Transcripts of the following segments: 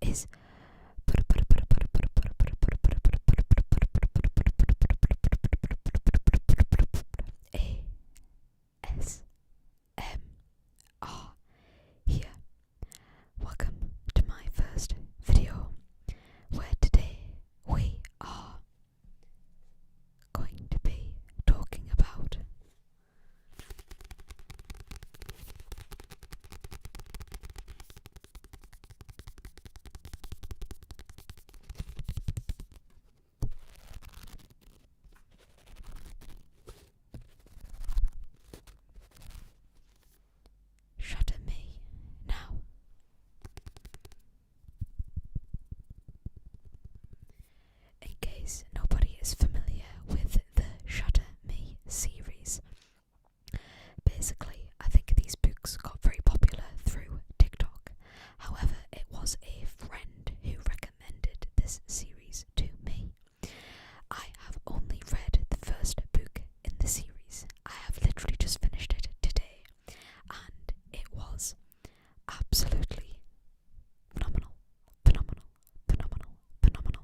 is ASMR here. Welcome to my first video, where today we are going to be talking about Shatter Me Now. In case nobody is familiar with the Shatter Me series, basically I think these books got very popular through TikTok. However, it was a friend who recommended this series to me. I have only read the first book in the series. I have literally just finished it today, and it was absolutely phenomenal, phenomenal, phenomenal, phenomenal.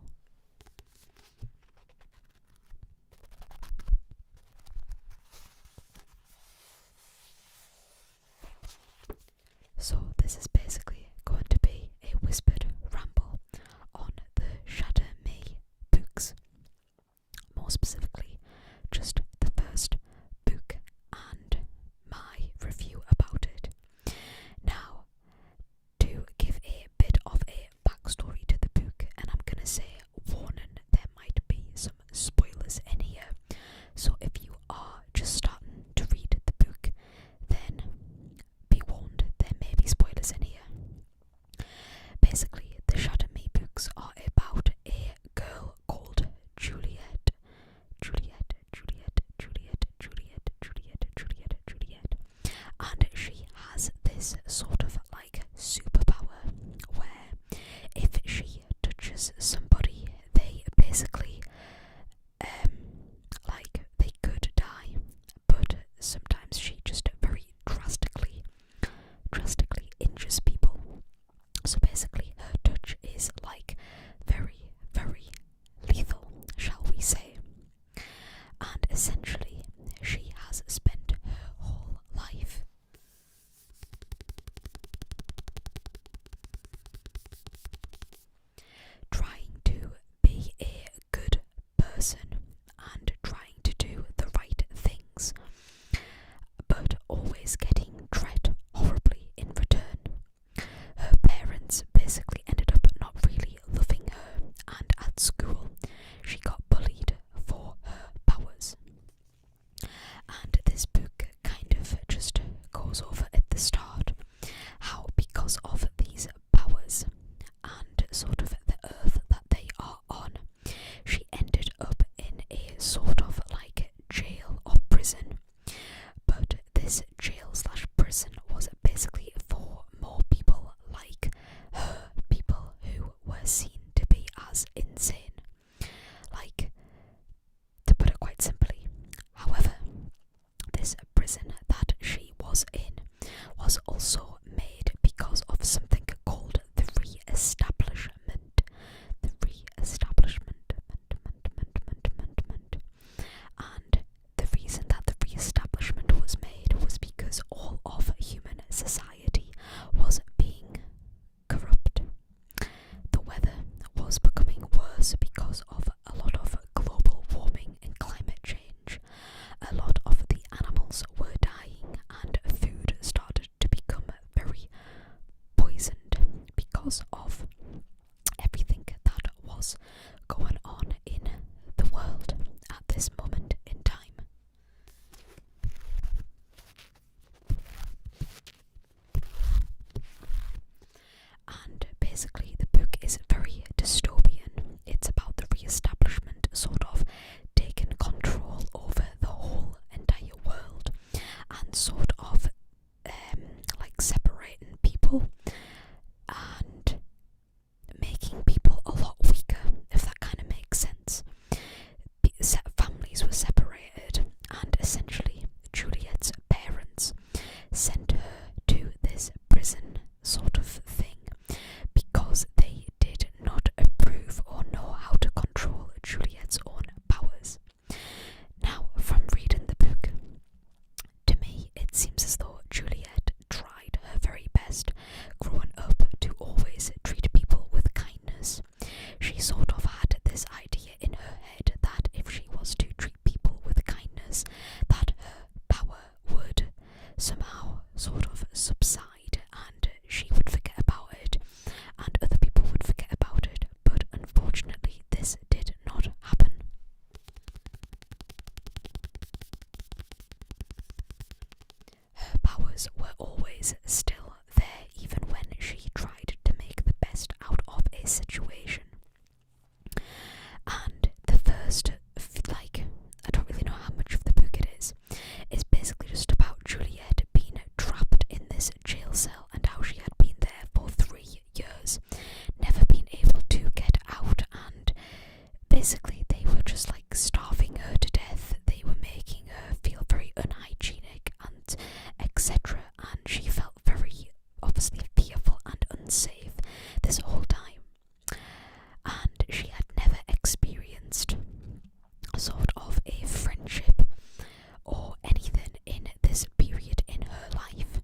So this is basically going to be a whispered ramble on the Shatter Me books. More specifically, just the first book and my review about it. Now, to give a bit of a backstory to the book, and I'm gonna say, warning, there might be some spoilers in here. So if you are just starting to read the book, then be warned, there may be spoilers in here. Basically, the Shatter Me books are about a girl called Juliet, and she has this sort of like superpower where if she touches somebody, they basically like they could die, but sometimes she just very drastically injures people. So basically her touch is like very, very lethal, shall we say. And essentially she has spent her whole life trying to be a good person and trying to do the right things, but always getting treated horribly in return. Her parents basically ended up not really loving her, and at school she got bullied for her powers. And this book kind of just goes over at the start how, because of these powers and sort of the earth that they are on, she ended up in a sort of like jail or prison. But this jail slash prison was basically for more people like her, people who were seen to be as insane. Like, to put it quite simply. However, this prison that she was in was also made because of something called the re-establishment. The re-establishment. And the reason that the re-establishment was made was because all of human society was being corrupt. The weather was becoming worse because of a lot of global warming and climate change. A lot of the animals were dying, and food started to become very poisoned because of everything that was going on in the world at this moment in time. And basically the book is very dystopian. It's about the re-establishment sort of taking control over the whole entire world and sort of like separating people and making people a lot weaker, if that kind of makes sense. Families were separated, and essentially Juliet's parents sent her to this prison sort of thing because they somehow sort of subside and she would forget about it and other people would forget about it, but unfortunately this did not happen. Her powers were always still there even when she tried to make the best out of a situation. And the first, I don't really know how much of the book it is basically just about Juliet being trapped in this jail cell and how she had been there for 3 years, never been able to get out, and basically they were just like starving her to death. They were making her feel very unhygienic and etc. And she felt very obviously fearful and unsafe this whole time. And she had never experienced sort of a friendship or anything in this period in her life.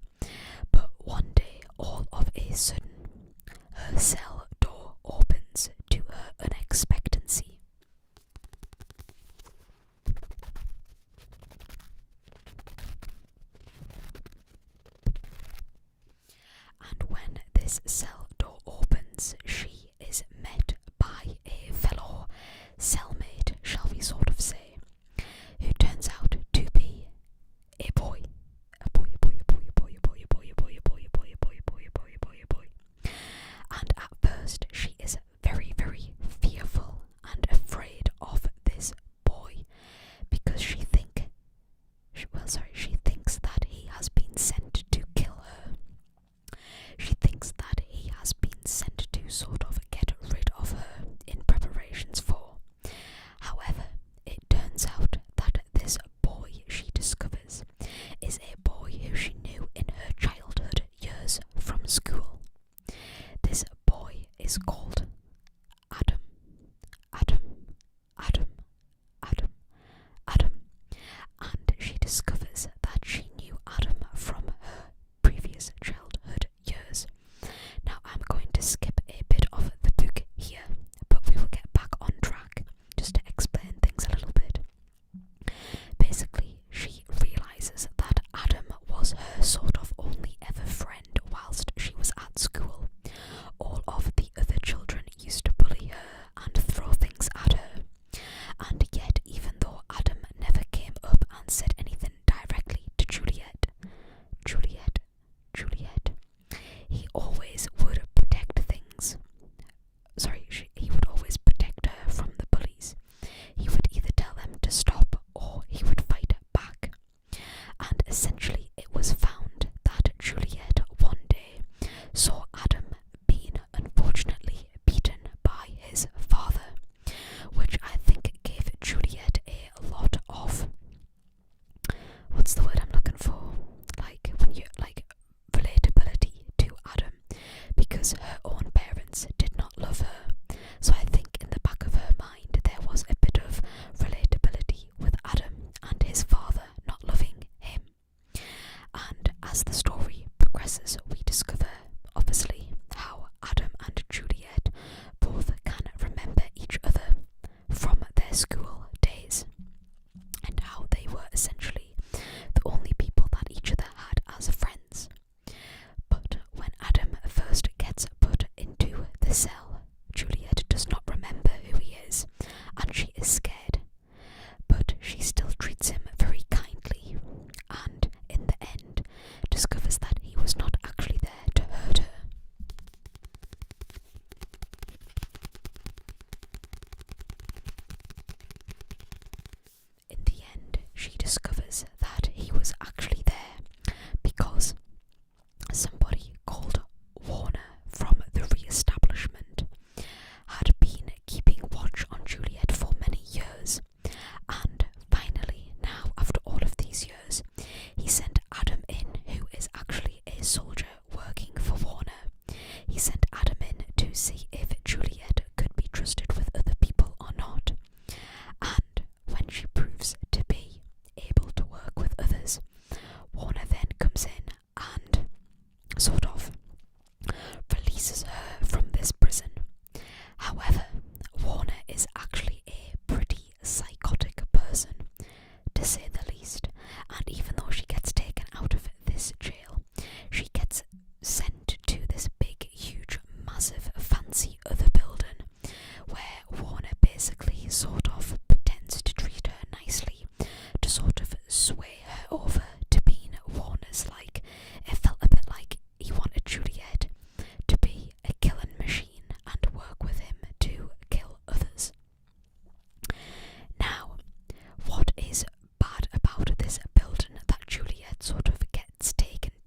But one day, all of a sudden, her cell door opens to her unexpectancy. And when this cell door opens, she is met by a fellow cellmate, shall we sort of say, who turns out to be a boy. And at first she is very, very fearful and afraid of this boy because she thinks that he has been sent to kill her. She thinks that he has been sent to sort of get rid of her in preparations for. However, it turns out that this boy she discovers is a boy who she knew in her childhood years from school. This boy is called Adam. And she discovers that she knew Adam from her previous childhood years. Now I'm going to skip a bit of the book here, but we will get back on track just to explain things a little bit. Basically, she realises that Adam was her sort of only ever friend whilst she was at school. All of the other children used to bully her and throw things at her. And yet, even though Adam never came up and said anything directly to Juliet, he always would protect things. He would always protect her from the bullies. He would either tell them to stop or he would fight back. And essentially it was found that Juliet one day saw Adam being unfortunately beaten by his father, which I think gave Juliet a lot of, what's the word I'm looking for? Relatability to Adam, because her own parents did not love her. So I think in the back of her mind there was a bit of relatability with Adam and his father not loving him. And as the story progresses, we discover obviously how Adam and Juliet both can remember each other from their school days and how they were essentially the only people that each other had as friends. But when Adam first gets put into the cell, Juliet does not remember who he is and she is scared, but she still treats him very kindly and in the end discovers that he was not actually there to hurt her. In the end, she discovers that he was actually there because somebody called Warner from the re-establishment had been keeping watch on Juliet for many years, and finally, now after all of these years, he sent Adam in, who is actually a soldier working for Warner. He sent Adam in to see if Juliet could be trusted with other people or not, and when she proves to be able to work with others, Warner then comes in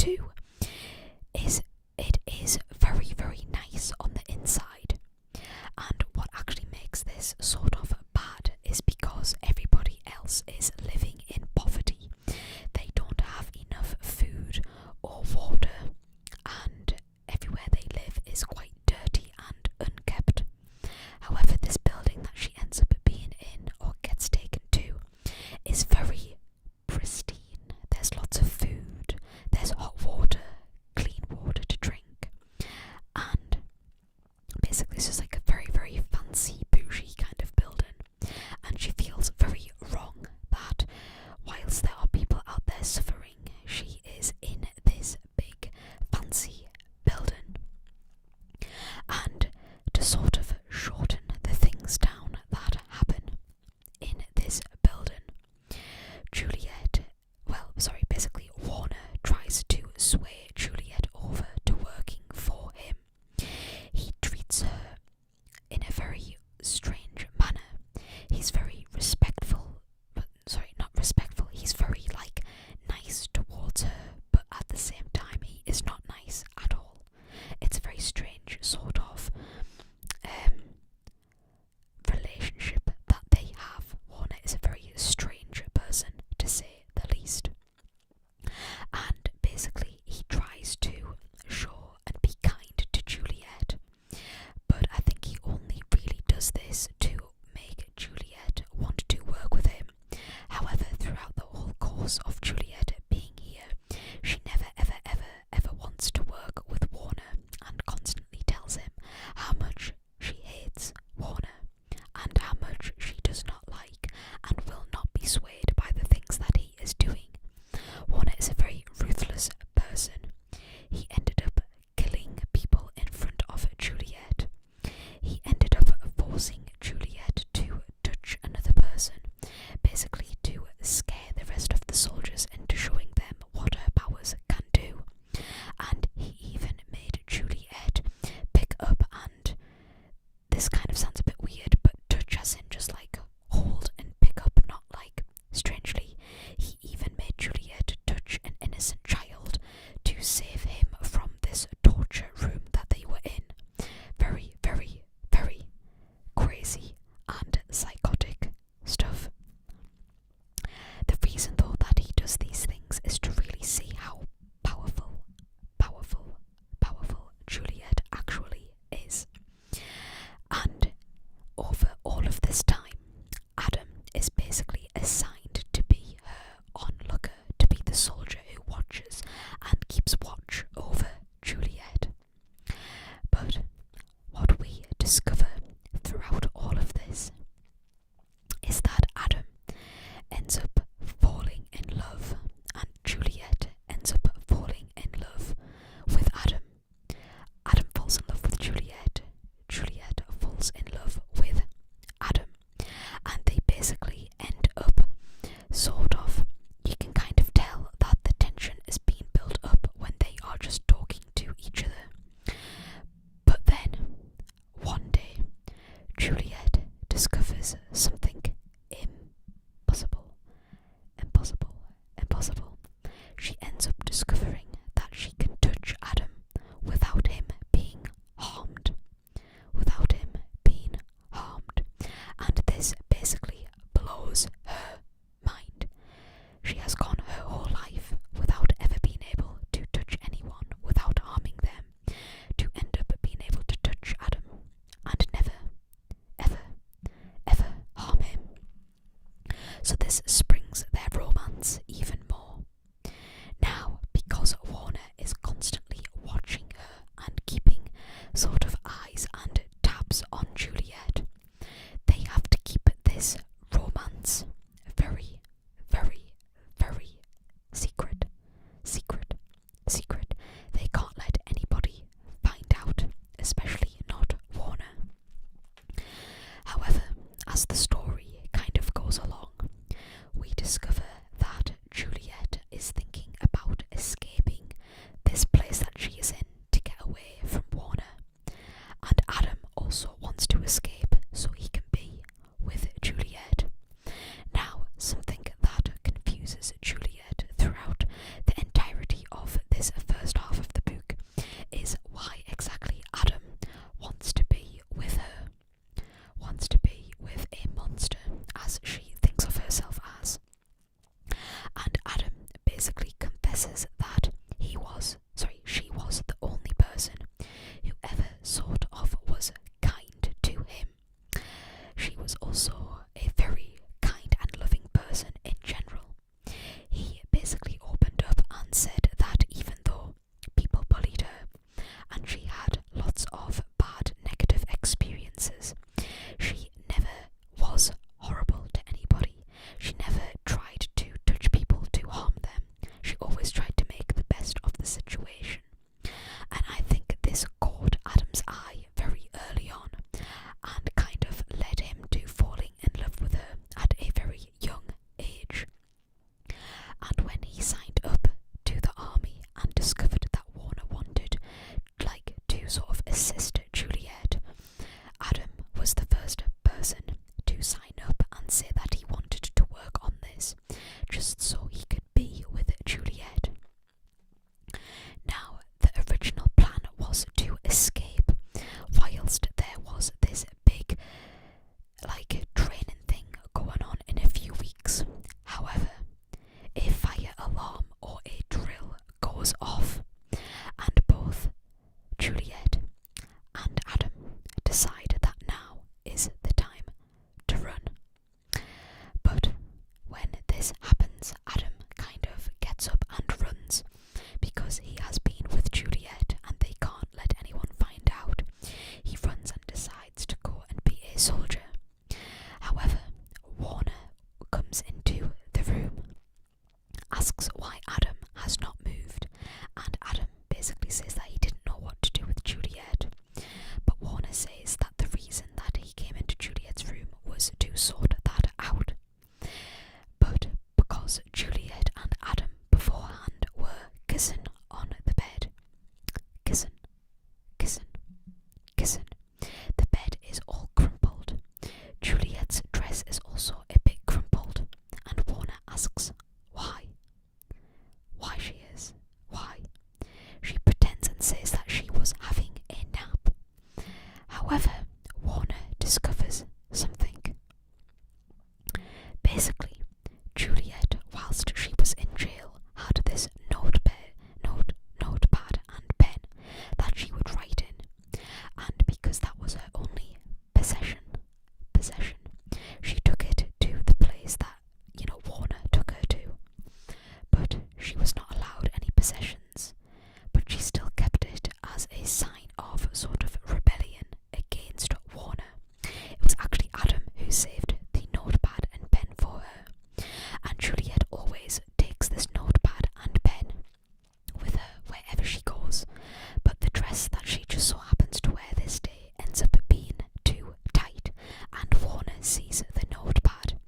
too is it is very, very nice on the inside. And what actually makes this sort of bad is because everybody else is living in poverty. They don't have enough food or water, and everywhere they live is quite dirty and unkept. However, this building that she ends up being in or gets taken to is very pristine. There's lots of food, there's hot water, the situation. And I think this caught Adam's eye very early on and kind of led him to falling in love with her at a very young age. And when he signed up to the army and discovered that Warner wanted to sort of assist Juliet, Adam was the first person to sign up and say that he wanted to work on this just so he could be with Juliet. Now, the original plan was to escape whilst there was this big training thing going on in a few weeks. However, a fire alarm or a drill goes off and both Juliet and Adam decide that now is the time to run. But when this happens, Adam kind of gets up and runs because he has been with Juliet and they can't let anyone find out. He runs and decides to go and be a soldier. However, Warner comes into the room, asks why Adam has not moved, and Adam basically says that he didn't know what to do with Juliet. But Warner says that the reason that he came into Juliet's room was to sort that out. But because Juliet and Adam beforehand were kissing on the bed, kissing, kissing, kissing, the bed is all crumpled. Juliet's dress is also a bit crumpled, and Warner asks why. Why she is. Why? She pretends and says that she was having a nap. However, Warner discovers something. Basically, Juliet, whilst she was in jail, had this notepad and pen that she would write in, and because that was her only possession, she took it to the place that, Warner took her to. But she was not allowed any possessions, but she still kept it as a sign of sort of rebellion against Warner. It was actually Adam who saved the notepad and pen for her, and Juliet always takes this notepad and pen with her wherever she goes, but the dress that she just so happens to wear this day ends up being too tight, and Warner sees the notepad.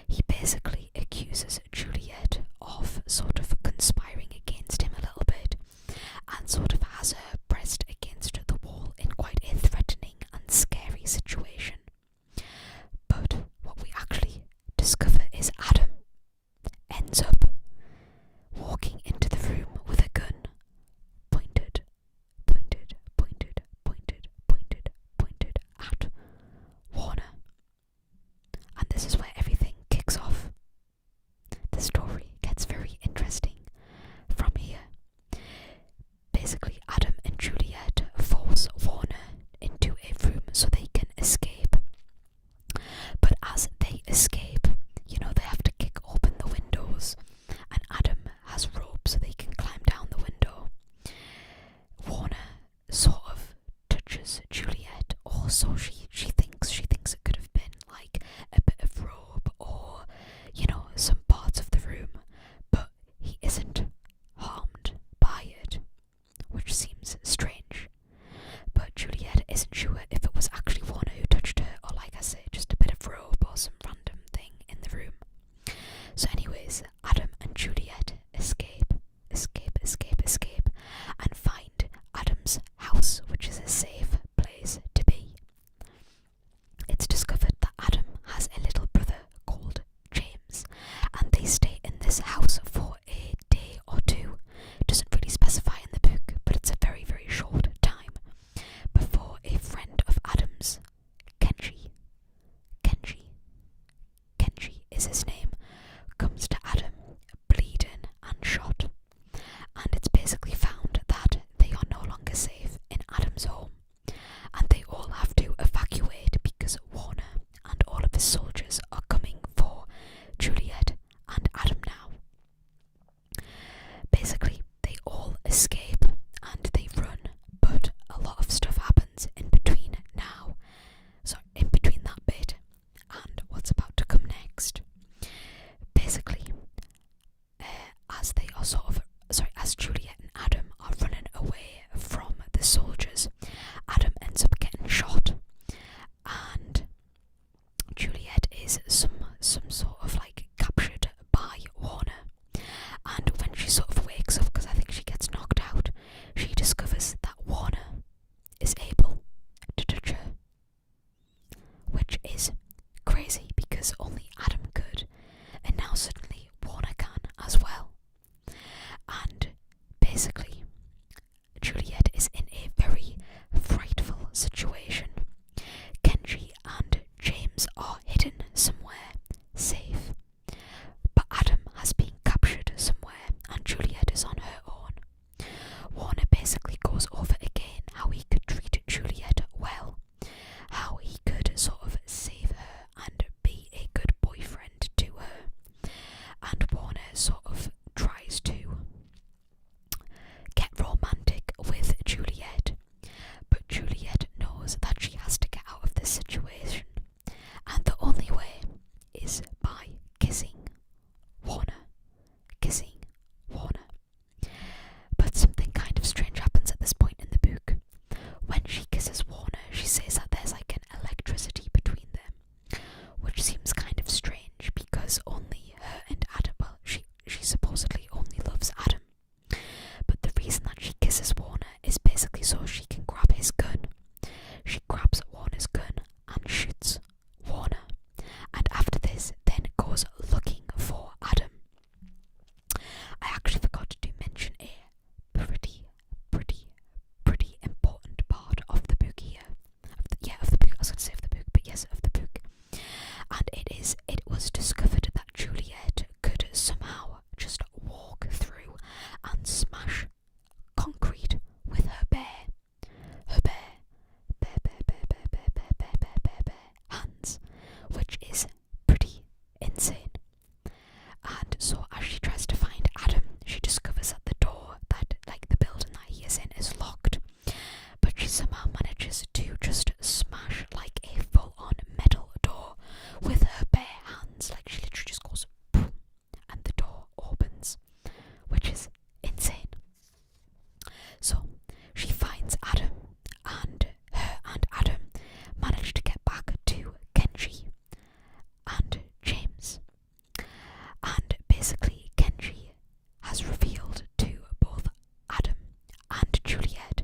He basically accuses Juliet of sort of conspiring against him a little bit, and sort of has her pressed against the wall in quite a threatening and scary situation. But what we actually discover is Adam ends up walking into the room with a gun pointed at Warner. And this is where everything kicks off. The story gets very interesting from here. Basically, Adam and Juliet force Warner into a room so they can escape. But as they escape, they have to kick open the windows, and Adam has ropes so they can climb down the window. Warner sort of touches Juliet, or so she thinks it could have been a bit of rope or some parts of the room, but he isn't harmed by it, which seems strange. But Juliet isn't sure if it was actually Warner who touched her, or like I say, just a bit of rope or some random thing in the room. So anyways, Adam and Juliet escape, and find Adam's house, which is a safe place to be. It's discovered that Adam has a little brother called James, and they stay in this house for a day or two. It doesn't really specify in the book, but it's a very, very short time before a friend basically, Juliet is in a very frightful situation. Kenji and James are hidden somewhere safe, but Adam has been captured somewhere and Juliet is on her own. Warner basically goes over again how he could treat Juliet well, how he could sort of save her and be a good boyfriend to her, and Warner sort of tries to get romantic with Juliet, but Juliet knows that she has to get out of this situation, and the only way is by kissing Warner. Kissing Warner. But something kind of strange happens at this point in the book. When she kisses Warner, she says that there's like an electricity between them, which seems kind of strange because only her and Adam, well, she supposedly only loves Adam. But the reason that she kisses Warner is basically so she can grab his gun. She grabs Warner's gun and shoots Warner, and after this then goes looking for Adam. I actually forgot to mention a pretty important part of the book here. Of the book, I was going to say of the book, but yes, of the book. And it was discovered that Juliet could somehow just walk through and smash concrete with her bare hands, which is pretty insane. And so as she tries to find Adam, she discovers that the door that, like the building that he is in, is locked. But she somehow manages to just smash like a full-on metal door with her bare hands. Like she literally just goes boom, and the door opens, which is insane. So she finds Adam, and her and Adam manage to get back to Kenji and James. And basically Kenji has revealed to both Adam and Juliet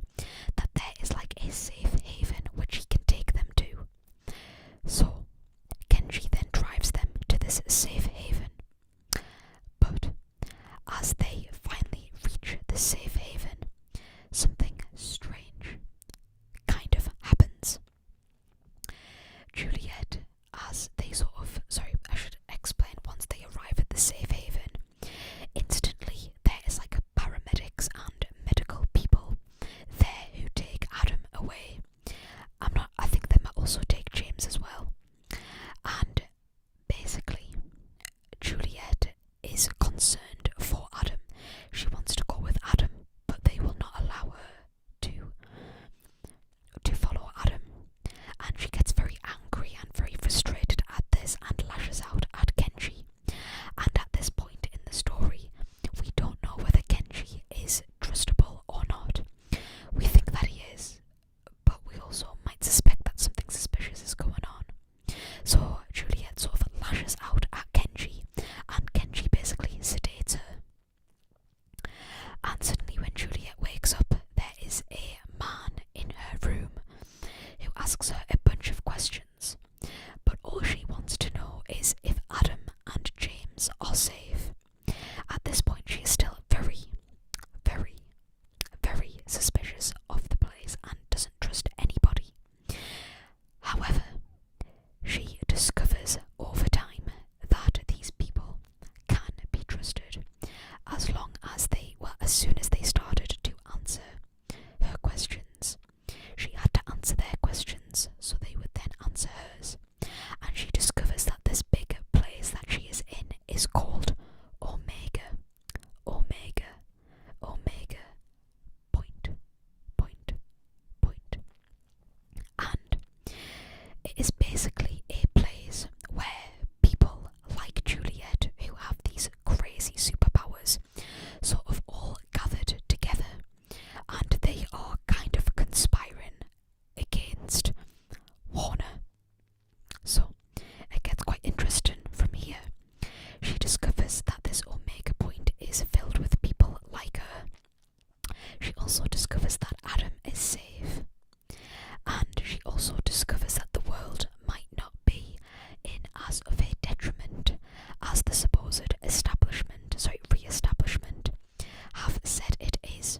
that there is like a safe haven which he can take them to. So Kenji then drives them to this safe haven. But as they finally reach the safe haven, something strange kind of happens. Juliet, as they I should explain, once they arrive at the safe haven, instantly there is like paramedics and medical people there who take Adam away. I think they might also take James as well. And basically, Juliet is concerned for Adam. She wants to go with Adam, but they will not allow her to follow Adam. And she gets very angry and very frustrated at this and lashes out at Kenji. And at this point in the story, we don't know whether Kenji is trustable or not. We think that he is, but we also might suspect that something suspicious is going on. So Juliet sort of lashes out at Kenji, and Kenji basically sedates her. And suddenly when Juliet wakes up, there is a man in her room who asks her a bunch of questions, but all she wants to know is if Adam and James are safe. At this point she is still very suspicious of the place and doesn't trust anybody. However, she discovers over time that these people can be trusted as long as as soon as they started to answer her questions. She had to answer their questions so they would then answer hers. And she discovers that this big place that she is in is called Omega. And it is basically a place where people like Juliet, who have these crazy superpowers, sort of all gathered together, and they are kind of conspiring against Warner. So it gets quite interesting from here. She discovers that this Omega Point is filled with people like her. She also discovers that Adam is safe. And she also discovers that the world might not be in as of a detriment as the supposed re-establishment have said it is.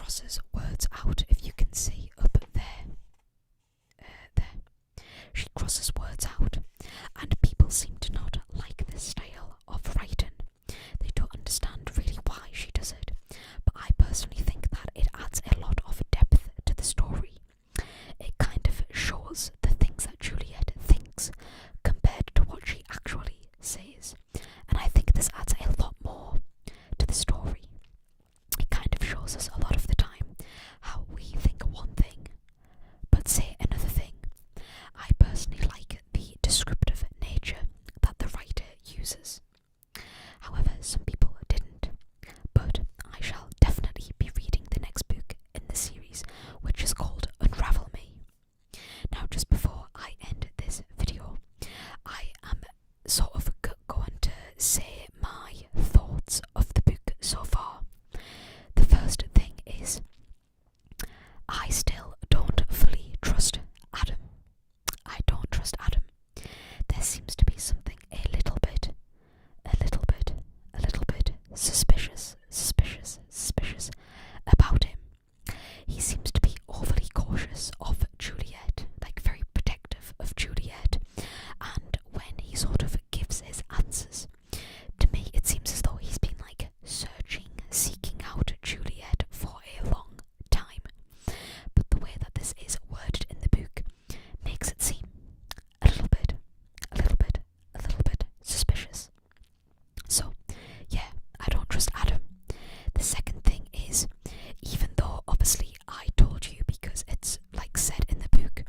crosses words out, if you can see up there. There. She crosses words out, and people seem to not like this style of writing. They don't understand really why she does it, but I personally think that it adds a lot of depth to the story. It kind of shows the things that Juliet thinks compared to what she actually says, and I think this adds a lot more to the story. It kind of shows us a lot of the time how we think one thing but say another thing. I personally like the descriptive nature that the writer uses. However, some people didn't, but I shall definitely be reading the next book in the series, which is called Unravel Me. Now, just before I end this video, I am sort of going to say my thoughts of the book so far. The first thing is, I still don't fully trust Adam. I don't trust Adam. There seems to be something a little bit suspicious about him. He seems to be overly cautious of Juliet, like very protective of Juliet, and when he sort of gives his answers, to me it seems as though he's been like seeking out Juliet for a long time. But the way that this is worded in the book makes it seem a little bit suspicious. So, yeah, I don't trust Adam. The second thing is, even though obviously I told you, because it's like said in the book,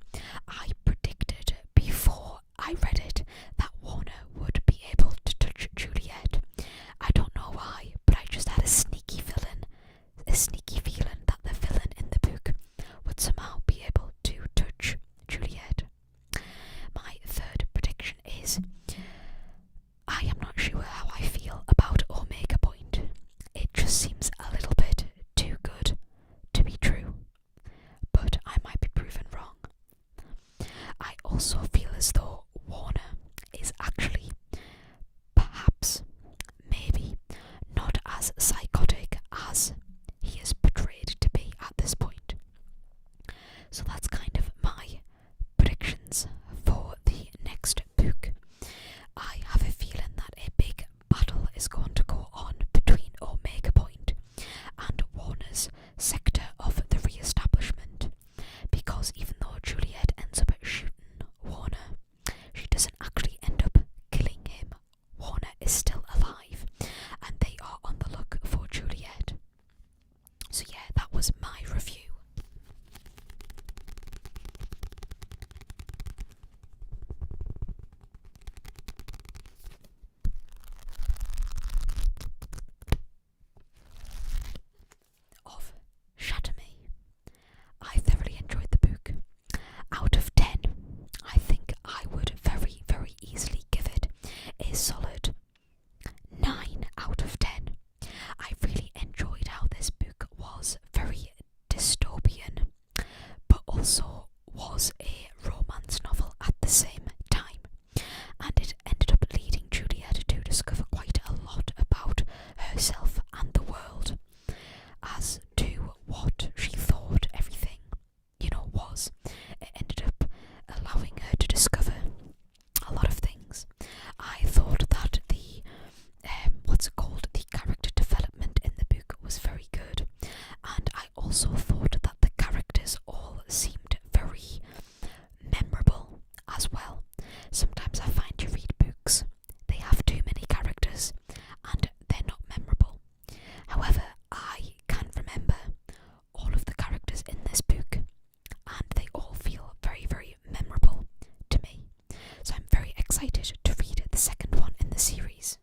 I predicted before I read it that Warner would be able to touch Juliet. I don't know why, but I just had a sneaky feeling that the villain in the book would somehow be able to touch Juliet. My third prediction is, I am not sure how I feel about Omega Point. It just seems a little bit too good to be true, but I might be proven wrong. I also feel as though Warner is actually, perhaps, maybe, not as psychotic as he is portrayed to be at this point. So that's kind of my predictions for the next book. I have a feeling that a big battle is going to go on between Omega Point and Warner's sector of the Re-establishment, because even though Juliet ends up shooting Warner, she doesn't actually end up killing him. Warner is still alive, and they are on the look for Juliet. So yeah, that was my review. Of Shatter Me. I thoroughly enjoyed the book. Out of 10, I think I would very, very easily give it a solid 9 out of 10. I really enjoyed how this book was very dystopian, but also was a romance novel at the same time, and it ended up leading Juliet to discover quite a lot about herself and the world, as to what she thought everything, was. It ended up allowing her to discover a lot of things. I thought that the the character development in the book was very good, and I also thought that the characters all seemed very memorable as well. Sometimes I find you read books, they have too many characters and they're not memorable. However, I can remember all of the characters in this book, and they all feel very, very memorable to me. So I'm very excited to read the second one in the series.